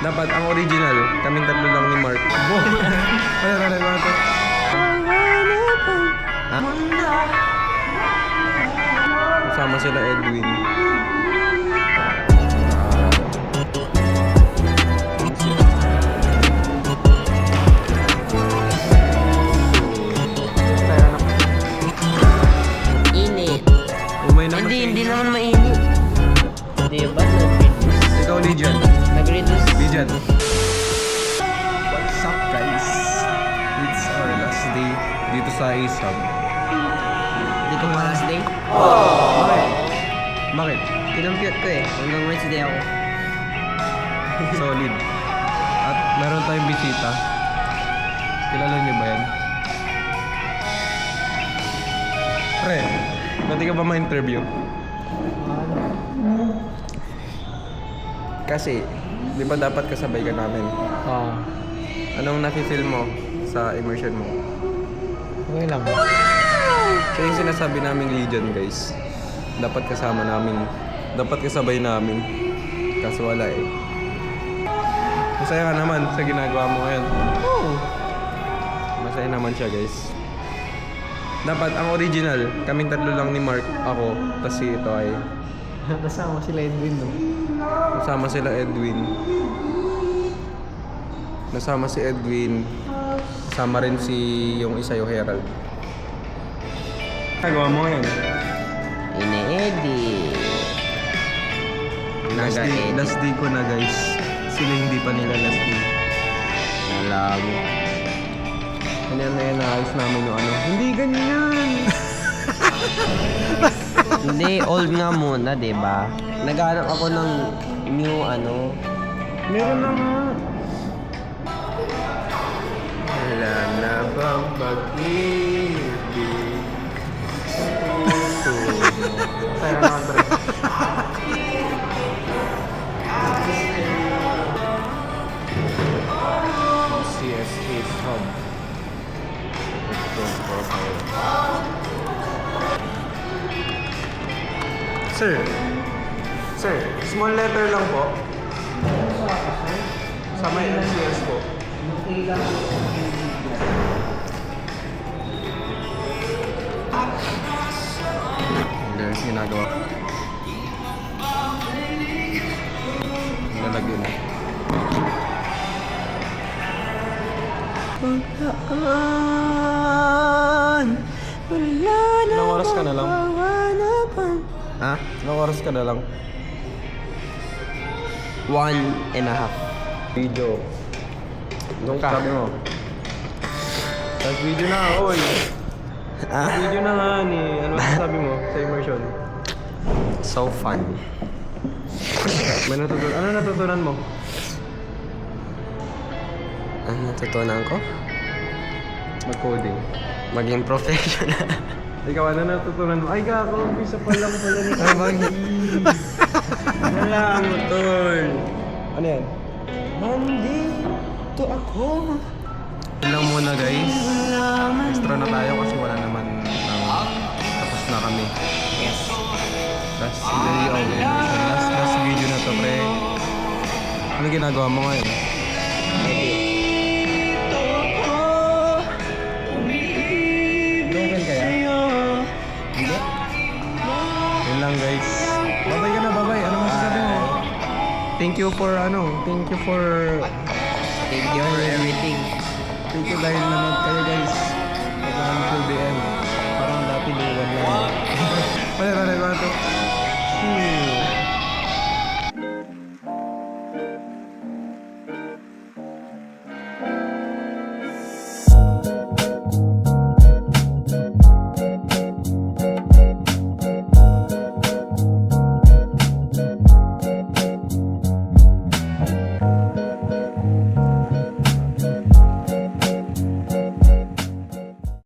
Dapat ang original, kaming tatlo lang ni Mark. Ano to? Ha? Kasama sila Edwin. Init. Umay naman. Hindi naman mainit. Di ba? Nag-reduce. Ikaw, Legion. Nag-reduce. Legion. What's up, guys? It's our last day dito sa ISAB. Dito pa last day. Bakit? Bakit? Kinumpute ko eh. Hanggang Wednesday ako. Solid. At meron tayong bisita. Kilala niyo ba yan? Pre, pwede ka ba ma-interview? Kasi, di ba dapat kasabay ka namin? Anong nafe-feel mo sa immersion mo? Okay lang. So yung sinasabi naming Legion, guys, dapat kasama namin, dapat kasabay namin. Kaso wala eh. Masaya ka naman sa ginagawa mo ngayon. Masaya naman siya, guys. Dapat ang original, kaming tatlo lang ni Mark, ako, tas si ito ay Kasama sila Edwin, no? kasama sila Edwin. Nasama si Edwin. Kasama rin si yung isa, yung Herald. Nagawa mo ngayon? Ini-edit. Naga-edit. Last day ko na, guys. Sila hindi pa nila last day. Alam. Ganyan na yan, naayos namin yung ano. Hindi ganyan! Hindi, old nga muna, di ba? Naghanap ako ng new ano. Meron na nga. Wala na bang pag-ibig? Saya naman, pre. CSA Hub. Sir, small letter lang po. Sa may LCS po. Guys, ginagawa. Nalagyan na. Ilang oras ka na lang? Ha? Ilang oras ka na lang? 1.5. Video. Doon ka. Sabi mo. Tapos video na ako eh. Video na nga ni. Ano sabi mo sa immersion? So fun. May natutunan. Ano natutunan mo? Ano natutunan ko? Mag-coding. Maging professional. Ikaw, ano natutunan mo? Ay, kako, umpisa pa lang pala ni Wala ang tol. Ano yan? Nandito ako. Yun lang muna, guys. Extra na tayo kasi wala naman tapos na kami. Yes. Last day of immersion. Last video na to, pre. Ano ginagawa mo ngayon? Broken kaya? Hindi? Yun lang, guys. Babay ka na, babay. Ano masasabi mo? Thank you for Thank you for everything. Thank you dahil nanood kayo, guys. Pagkakan full BM. Parang dati luwan lang. Ano to?